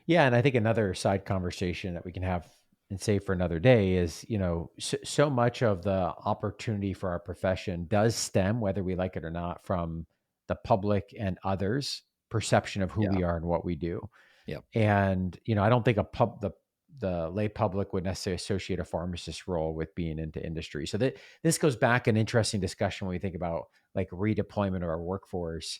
Speaker 1: Yeah, and I think another side conversation that we can have and save for another day is, so much of the opportunity for our profession does stem, whether we like it or not, from the public and others' perception of who
Speaker 2: Yeah.
Speaker 1: we are and what we do.
Speaker 2: Yep.
Speaker 1: And, I don't think the lay public would necessarily associate a pharmacist role with being into industry. So that this goes back an interesting discussion when we think about like redeployment of our workforce.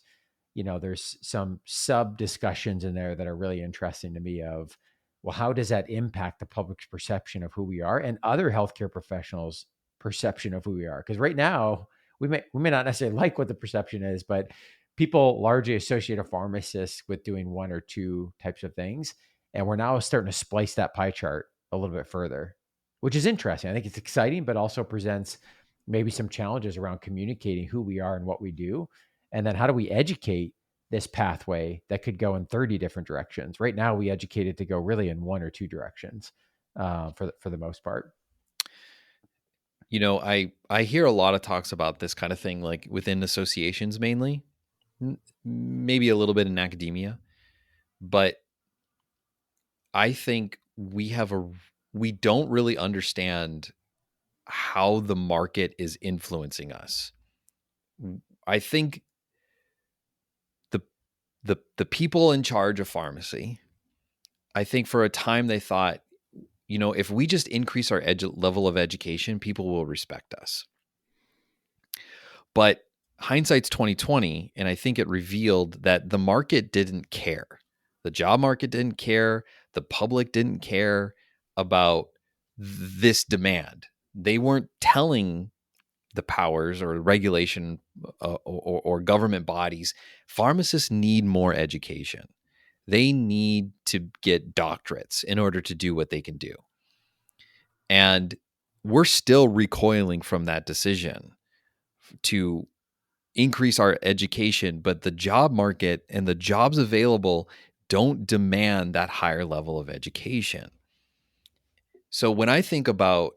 Speaker 1: There's some sub discussions in there that are really interesting to me of, well, how does that impact the public's perception of who we are and other healthcare professionals' perception of who we are? Because right now we may not necessarily like what the perception is, but people largely associate a pharmacist with doing one or two types of things. And we're now starting to splice that pie chart a little bit further, which is interesting. I think it's exciting, but also presents maybe some challenges around communicating who we are and what we do. And then how do we educate this pathway that could go in 30 different directions? Right now, we educate it to go really in one or two directions for the most part.
Speaker 2: I hear a lot of talks about this kind of thing, like within associations mainly, maybe a little bit in academia, but I think we don't really understand how the market is influencing us. I think the the people in charge of pharmacy, I think for a time they thought, if we just increase our level of education, people will respect us. But hindsight's 2020, and I think it revealed that the market didn't care. The job market didn't care. The public didn't care about this demand. They weren't telling the powers or regulation or government bodies, pharmacists need more education. They need to get doctorates in order to do what they can do. And we're still recoiling from that decision to increase our education, but the job market and the jobs available don't demand that higher level of education. So when I think about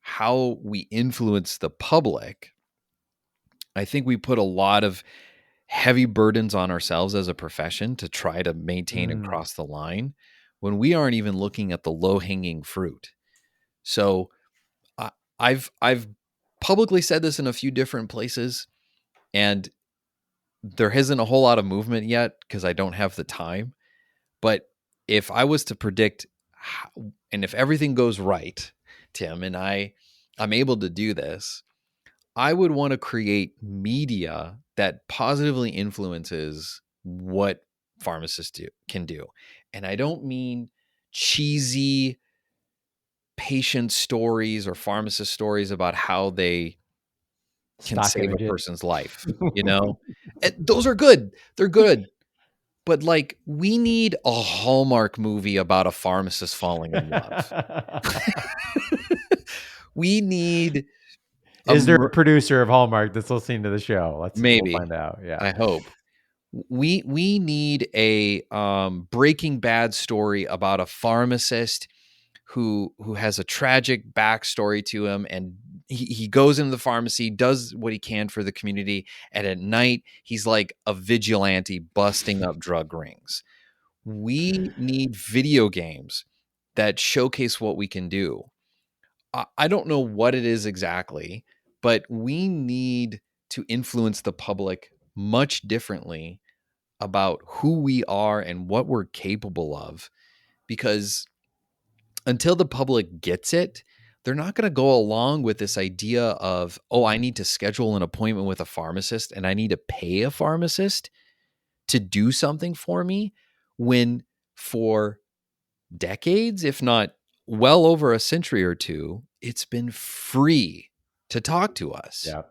Speaker 2: how we influence the public, I think we put a lot of heavy burdens on ourselves as a profession to try to maintain and
Speaker 1: Mm.
Speaker 2: cross the line when we aren't even looking at the low-hanging fruit. So I, I've publicly said this in a few different places, and there isn't a whole lot of movement yet because I don't have the time. But if I was to predict, and if everything goes right, Tim, and I'm able to do this, I would want to create media that positively influences what pharmacists can do. And I don't mean cheesy patient stories or pharmacist stories about how they can
Speaker 1: Stock
Speaker 2: save a
Speaker 1: images.
Speaker 2: person's life, you know? And those are good. They're good. But like we need a Hallmark movie about a pharmacist falling in love. We need a
Speaker 1: Is there a producer of Hallmark that's listening to the show? We'll
Speaker 2: maybe.
Speaker 1: find out. Yeah.
Speaker 2: I hope. We need a Breaking Bad story about a pharmacist who has a tragic backstory to him, and he goes into the pharmacy, does what he can for the community, and at night he's like a vigilante busting up drug rings. We need video games that showcase what we can do. I don't know what it is exactly, but we need to influence the public much differently about who we are and what we're capable of, because until the public gets it, they're not going to go along with this idea of, oh, I need to schedule an appointment with a pharmacist and I need to pay a pharmacist to do something for me, when for decades, if not well over a century or two, it's been free to talk to us.
Speaker 1: Yeah.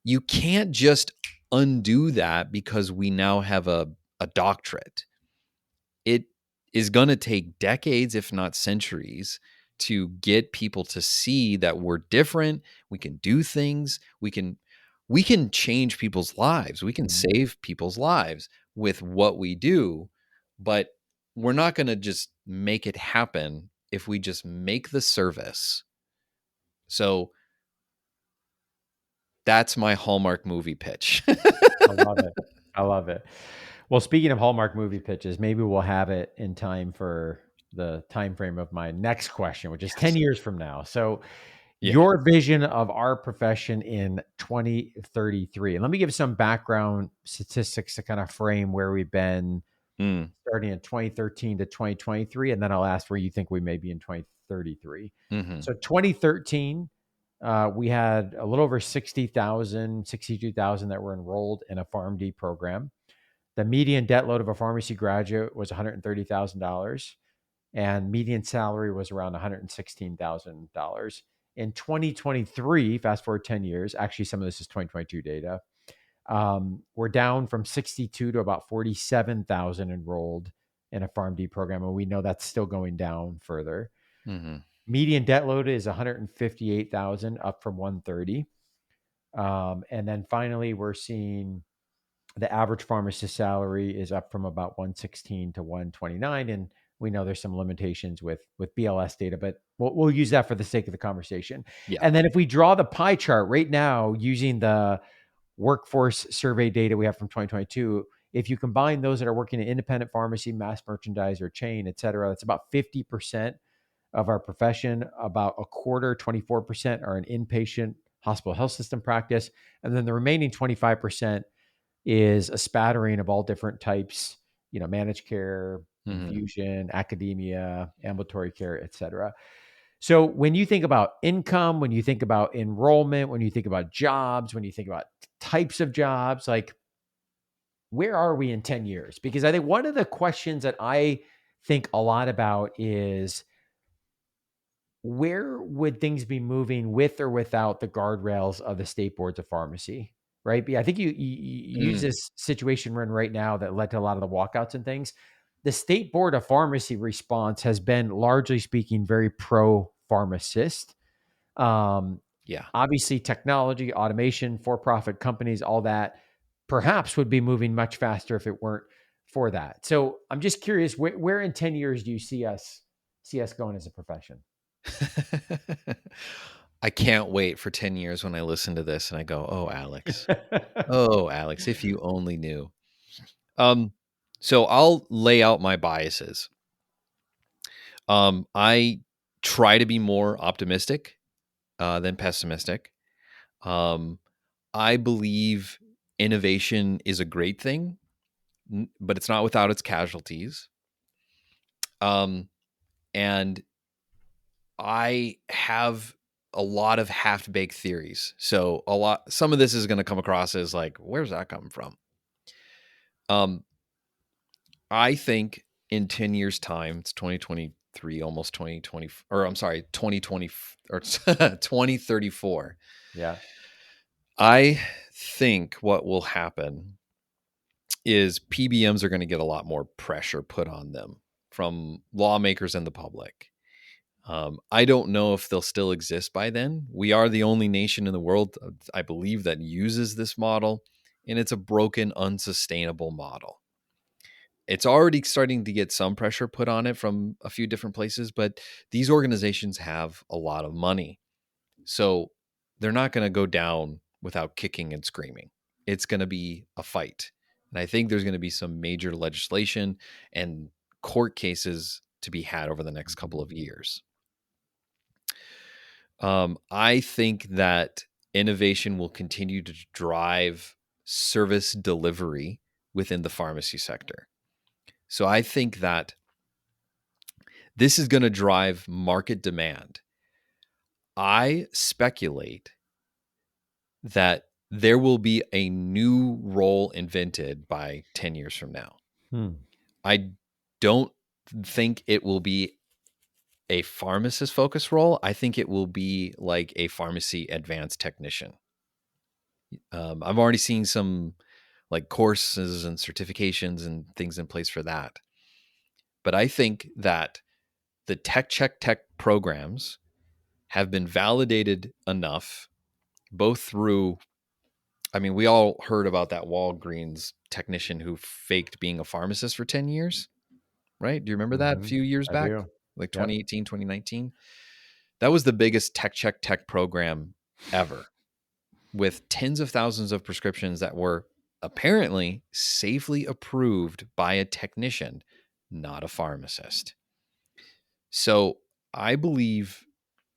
Speaker 2: You can't just undo that because we now have a doctorate. It is going to take decades, if not centuries, to get people to see that we're different. We can do things. We can change people's lives. We can
Speaker 1: Mhm.
Speaker 2: save people's lives with what we do, but we're not going to just make it happen if we just make the service. So that's my Hallmark movie pitch.
Speaker 1: I love it. I love it. Well, speaking of Hallmark movie pitches, maybe we'll have it in time for the time frame of my next question, which is 10
Speaker 2: Yes.
Speaker 1: years from now. So,
Speaker 2: Yeah.
Speaker 1: your vision of our profession in 2033. And let me give some background statistics to kind of frame where we've been
Speaker 2: Mm,
Speaker 1: starting in 2013 to 2023, and then I'll ask where you think we may be in 2033.
Speaker 2: mhm,
Speaker 1: So 2013, we had a little over 60,000, 62,000 that were enrolled in a PharmD program. The median debt load of a pharmacy graduate was $130,000, and median salary was around $116,000. In 2023, fast forward 10 years, actually, some of this is 2022 data. We're down from 62 to about 47,000 enrolled in a PharmD program, and we know that's still going down further.
Speaker 2: mhm,
Speaker 1: Median debt load is 158,000, up from 130. And then finally, we're seeing the average pharmacist salary is up from about 116 to 129, and we know there's some limitations with BLS data, but we'll use that for the sake of the conversation.
Speaker 2: yeah,
Speaker 1: And then if we draw the pie chart right now using the workforce survey data we have from 2022, if you combine those that are working in independent pharmacy, mass merchandise, or chain, et cetera, that's about 50% of our profession. About a quarter, 24%, are an inpatient hospital health system practice. And then the remaining 25% is a spattering of all different types, managed care,
Speaker 2: mhm,
Speaker 1: infusion, academia, ambulatory care, et cetera. So when you think about income, when you think about enrollment, when you think about jobs, when you think about types of jobs, like where are we in 10 years? Because I think one of the questions that I think a lot about is where would things be moving with or without the guardrails of the state boards of pharmacy, right? I think you use
Speaker 2: mm,
Speaker 1: this situation we're in right now that led to a lot of the walkouts and things. The state board of pharmacy response has been, largely speaking, very pro pharmacist. Um,
Speaker 2: yeah.
Speaker 1: Obviously, technology, automation, for-profit companies, all that perhaps would be moving much faster if it weren't for that. So I'm just curious, where in 10 years do you see us going as a profession?
Speaker 2: I can't wait for 10 years when I listen to this and I go, "Oh, Alex. Oh, Alex, if you only knew." Um, so I'll lay out my biases. I try to be more optimistic than pessimistic. Um, I believe innovation is a great thing, but it's not without its casualties. And I have a lot of half-baked theories. So some of this is going to come across as like, where's that coming from? I think in 10 years time, it's 2023, almost 2020, or I'm sorry, 2020 or 2034.
Speaker 1: Yeah.
Speaker 2: I think what will happen is PBMs are going to get a lot more pressure put on them from lawmakers and the public. I don't know if they'll still exist by then. We are the only nation in the world, I believe, that uses this model, and it's a broken, unsustainable model. It's already starting to get some pressure put on it from a few different places, but these organizations have a lot of money. So they're not going to go down without kicking and screaming. It's going to be a fight. And I think there's going to be some major legislation and court cases to be had over the next couple of years. I think that innovation will continue to drive service delivery within the pharmacy sector. So I think that this is going to drive market demand. I speculate that there will be a new role invented by 10 years from now. I don't think it will be a pharmacist focused role. I think it will be like a pharmacy advanced technician. I've already seen some like courses and certifications and things in place for that. But I think that the tech programs have been validated enough, both through, I mean, we all heard about that Walgreens technician who faked being a pharmacist for 10 years, right? Do you remember that a
Speaker 1: Mm-hmm.
Speaker 2: few years
Speaker 1: I
Speaker 2: back?
Speaker 1: do.
Speaker 2: Like
Speaker 1: Yep.
Speaker 2: 2018, 2019? That was the biggest tech program ever, with tens of thousands of prescriptions that were apparently safely approved by a technician, not a pharmacist. So I believe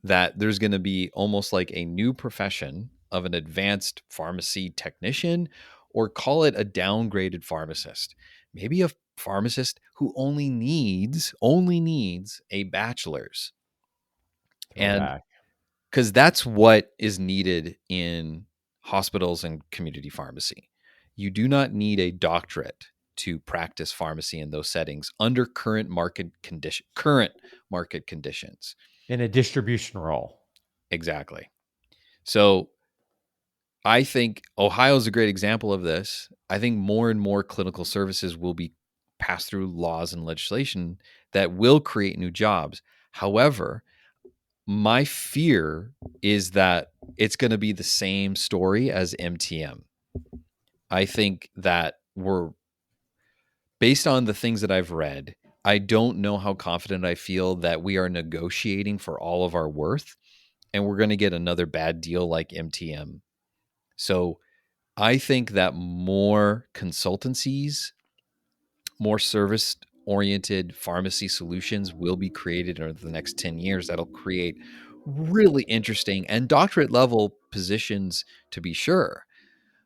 Speaker 2: that there's going to be almost like a new profession of an advanced pharmacy technician, or call it a downgraded pharmacist. Maybe a pharmacist who only needs a bachelor's. And
Speaker 1: Throwback.
Speaker 2: because that's what is needed in hospitals and community pharmacy. You do not need a doctorate to practice pharmacy in those settings under current market conditions.
Speaker 1: In a distribution role.
Speaker 2: Exactly. So I think Ohio is a great example of this. I think more and more clinical services will be passed through laws and legislation that will create new jobs. However, my fear is that it's going to be the same story as MTM. I think that we're, based on the things that I've read, I don't know how confident I feel that we are negotiating for all of our worth and we're going to get another bad deal like MTM. So I think that more consultancies, more service oriented pharmacy solutions will be created over the next 10 years that'll create really interesting and doctorate level positions, to be sure.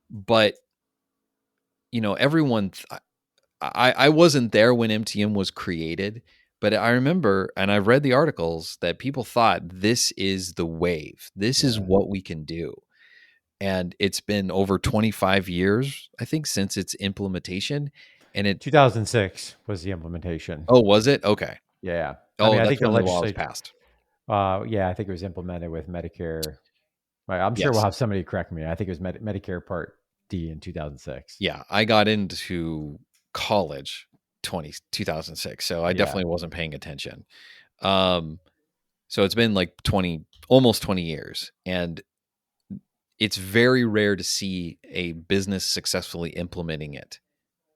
Speaker 2: But, you know, I wasn't there when MTM was created, but I remember, and I've read the articles that people thought this is the wave. This is
Speaker 1: Yeah.
Speaker 2: what we can do. And it's been over 25 years, I think, since its implementation. And
Speaker 1: 2006 was the implementation.
Speaker 2: oh, was it? Okay.
Speaker 1: Yeah. I
Speaker 2: Oh,
Speaker 1: mean, I
Speaker 2: that's
Speaker 1: think the
Speaker 2: when the law was
Speaker 1: legislature,
Speaker 2: passed.
Speaker 1: yeah, I think it was implemented with Medicare. Right, I'm sure we'll
Speaker 2: Yes.
Speaker 1: have somebody correct me. I think it was Medicare Part D in 2006.
Speaker 2: Yeah. I got into college 2006. So I
Speaker 1: Yeah.
Speaker 2: definitely wasn't paying attention. Um, so it's been like 20, almost 20 years. And it's very rare to see a business successfully implementing it.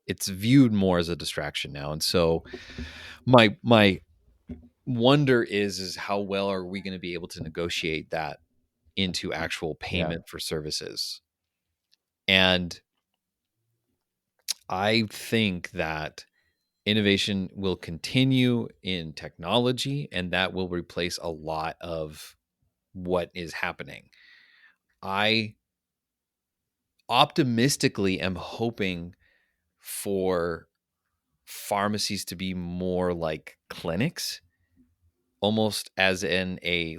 Speaker 2: It's viewed more as a distraction now. And so my wonder is how well are we going to be able to negotiate that into actual
Speaker 1: Yeah.
Speaker 2: payment for services. And I think that innovation will continue in technology, and that will replace a lot of what is happening. I optimistically am hoping for pharmacies to be more like clinics, almost as in a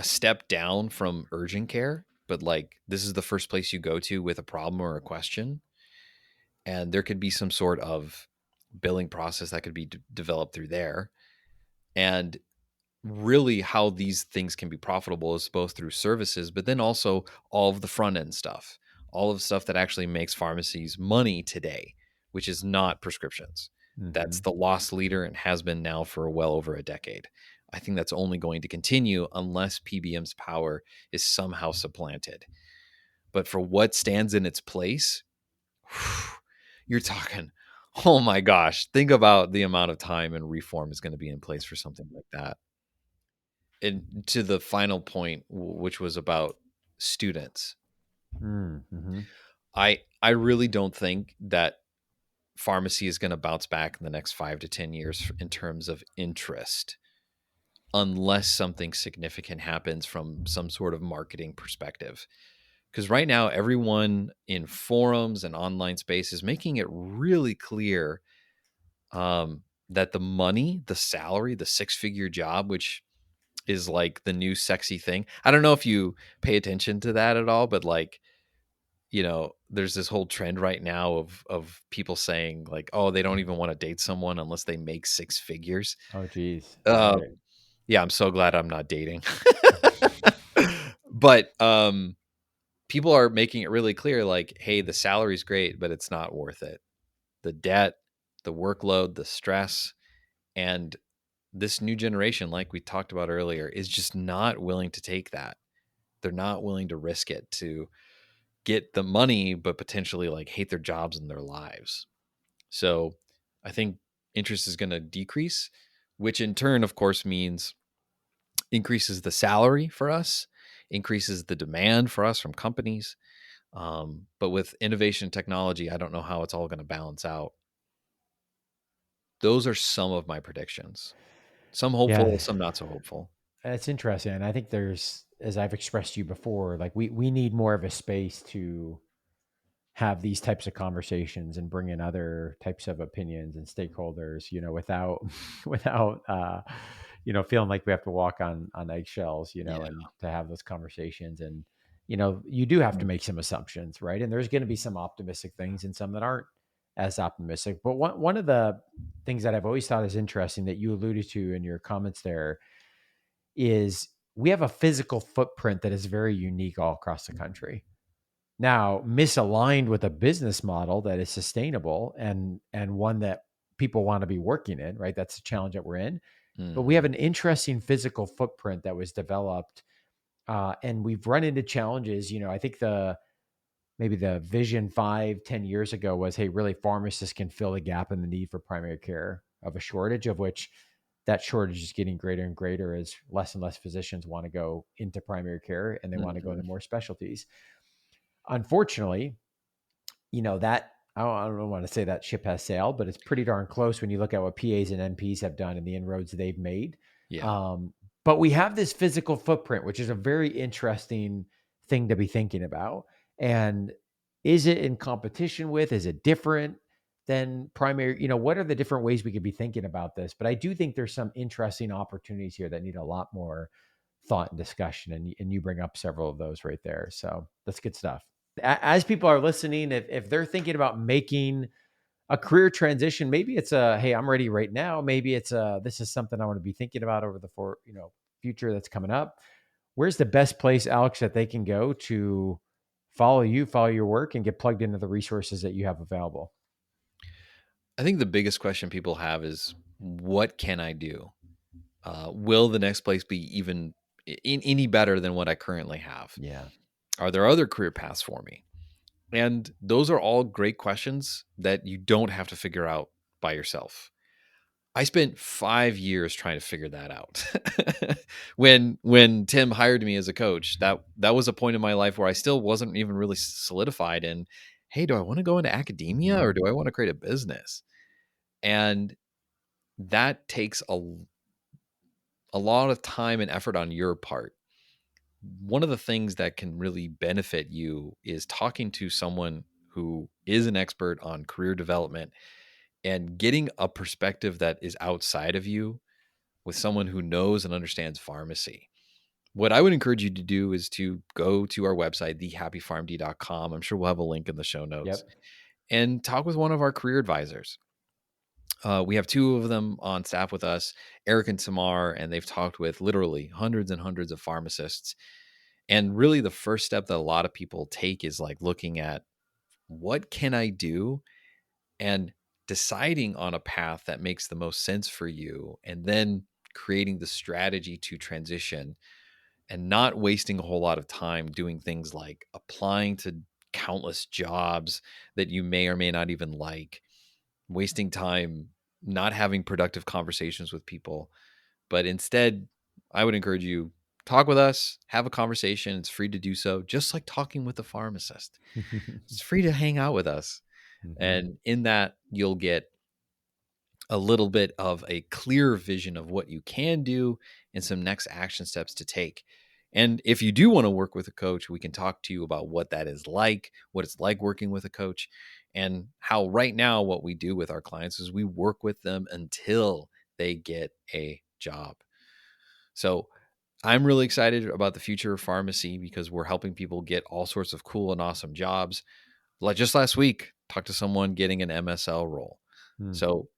Speaker 2: step down from urgent care, but like this is the first place you go to with a problem or a question. And there could be some sort of billing process that could be developed through there. And really, how these things can be profitable is both through services, but then also all of the front end stuff, all of the stuff that actually makes pharmacies money today, which is not prescriptions. That's
Speaker 1: Hmm.
Speaker 2: the loss leader and has been now for well over a decade. I think that's only going to continue unless PBM's power is somehow supplanted. But for what stands in its place, you're talking, oh my gosh, think about the amount of time and reform is going to be in place for something like that. And to the final point, which was about students,
Speaker 1: Mm-hmm.
Speaker 2: I really don't think that pharmacy is going to bounce back in the next 5 to 10 years in terms of interest, unless something significant happens from some sort of marketing perspective. Because right now, everyone in forums and online space is making it really clear that the money, the salary, the 6-figure job, which is like the new sexy thing. I don't know if you pay attention to that at all, but like, there's this whole trend right now of people saying like, oh, they don't even want to date someone unless they make 6 figures.
Speaker 1: Oh, geez. Right.
Speaker 2: Um, yeah, I'm so glad I'm not dating. But people are making it really clear, like, hey, the salary's great, but it's not worth it. The debt, the workload, the stress, and this new generation, like we talked about earlier, is just not willing to take that. They're not willing to risk it to get the money, but potentially like hate their jobs and their lives. So I think interest is going to decrease, which in turn, of course, means increases the salary for us, increases the demand for us from companies. But with innovation technology, I don't know how it's all going to balance out. Those are some of my predictions. Some
Speaker 1: Yeah.
Speaker 2: hopeful, some not so hopeful.
Speaker 1: That's interesting. And I think there's, as I've expressed to you before, like we need more of a space to have these types of conversations and bring in other types of opinions and stakeholders, without without feeling like we have to walk on eggshells,
Speaker 2: Yeah.
Speaker 1: and to have those conversations. And you do have to
Speaker 2: Mm.
Speaker 1: make some assumptions, right? And there's going to be some optimistic things and some that aren't as optimistic. But one of the things that I've always thought is interesting that you alluded to in your comments there is we have a physical footprint that is very unique all across the country. Now, misaligned with a business model that is sustainable and one that people want to be working in, right? That's the challenge that we're in. But we have
Speaker 2: Mhm.
Speaker 1: an interesting physical footprint that was developed, and we've run into challenges. I think maybe the vision 5, 10 years ago was, hey, really, pharmacists can fill the gap in the need for primary care of a shortage, of which that shortage is getting greater and greater as less and less physicians want to go into primary care and they want to go into
Speaker 2: Mhm.
Speaker 1: more specialties. Unfortunately, that I don't want to say that ship has sailed, but it's pretty darn close when you look at what PAs and NPs have done and the inroads they've made.
Speaker 2: Yeah.
Speaker 1: Um, but we have this physical footprint, which is a very interesting thing to be thinking about. And is it in competition with? Is it different than primary? What are the different ways we could be thinking about this? But I do think there's some interesting opportunities here that need a lot more thought and discussion. And you bring up several of those right there. So that's good stuff. As people are listening, if they're thinking about making a career transition, maybe it's hey, I'm ready right now. Maybe it's this is something I want to be thinking about over the future that's coming up. Where's the best place, Alex, that they can go to follow you, follow your work, and get plugged into the resources that you have available?
Speaker 2: I think the biggest question people have is, what can I do? Will the next place be even any better than what I currently have?
Speaker 1: Yeah.
Speaker 2: Are there other career paths for me? And those are all great questions that you don't have to figure out by yourself. I spent 5 years trying to figure that out. When Tim hired me as a coach, that was a point in my life where I still wasn't even really solidified in, hey, do I want to go into academia or do I want to create a business? And that takes a lot of time and effort on your part. One of the things that can really benefit you is talking to someone who is an expert on career development and getting a perspective that is outside of you with someone who knows and understands pharmacy. What I would encourage you to do is to go to our website, thehappypharmd.com. I'm sure we'll have a link in the show notes,
Speaker 1: Yep.
Speaker 2: and talk with one of our career advisors. We have 2 of them on staff with us, Eric and Tamar, and they've talked with literally hundreds and hundreds of pharmacists. And really the first step that a lot of people take is like looking at, what can I do? And deciding on a path that makes the most sense for you, and then creating the strategy to transition, and not wasting a whole lot of time doing things like applying to countless jobs that you may or may not even like, wasting time not having productive conversations with people. But instead, I would encourage you, talk with us, have a conversation. It's free to do so, just like talking with a pharmacist. It's free to hang out with us. And in that, you'll get a little bit of a clear vision of what you can do and some next action steps to take. And if you do want to work with a coach, we can talk to you about what that is like, what it's like working with a coach, and how right now what we do with our clients is we work with them until they get a job. So I'm really excited about the future of pharmacy because we're helping people get all sorts of cool and awesome jobs. Like just last week, talked to someone getting an MSL role. So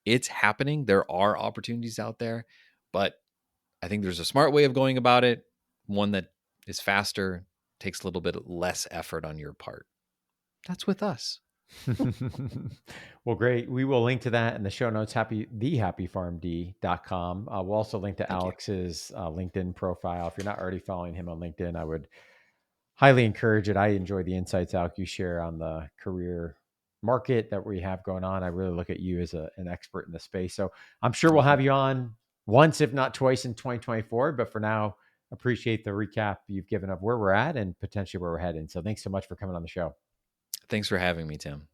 Speaker 2: it's happening. There are opportunities out there, but I think there's a smart way of going about it. One that is faster, takes a little bit less effort on your part. That's with us.
Speaker 1: Well, great. We will link to that in the show notes, thehappypharmd.com. We'll also link to
Speaker 2: Thank you.
Speaker 1: Alex's LinkedIn profile. If you're not already following him on LinkedIn, I would highly encourage it. I enjoy the insights, Alex, you share on the career market that we have going on. I really look at you as an expert in the space. So I'm sure we'll have you on once, if not twice in 2024. But for now, appreciate the recap you've given of where we're at and potentially where we're heading. So thanks so much for coming on the show.
Speaker 2: Thanks for having me, Tim.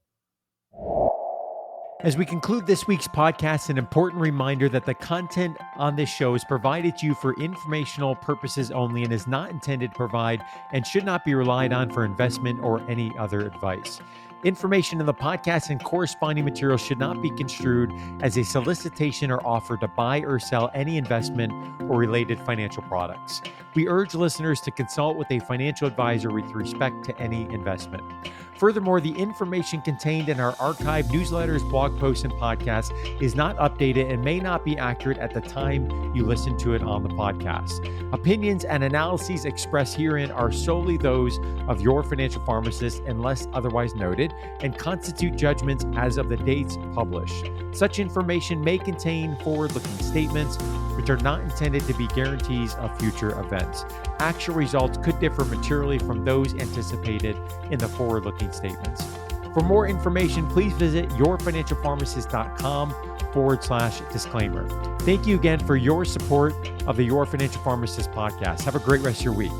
Speaker 1: As we conclude this week's podcast, an important reminder that the content on this show is provided to you for informational purposes only and is not intended to provide and should not be relied on for investment or any other advice. Information in the podcast and corresponding material should not be construed as a solicitation or offer to buy or sell any investment or related financial products. We urge listeners to consult with a financial advisor with respect to any investment. Furthermore, the information contained in our archived newsletters, blog posts, and podcasts is not updated and may not be accurate at the time you listen to it on the podcast. Opinions and analyses expressed herein are solely those of your financial pharmacist unless otherwise noted and constitute judgments as of the dates published. Such information may contain forward-looking statements which are not intended to be guarantees of future events. Actual results could differ materially from those anticipated in the forward-looking statements. For more information, please visit yourfinancialpharmacist.com/disclaimer. Thank you again for your support of the Your Financial Pharmacist podcast. Have a great rest of your week.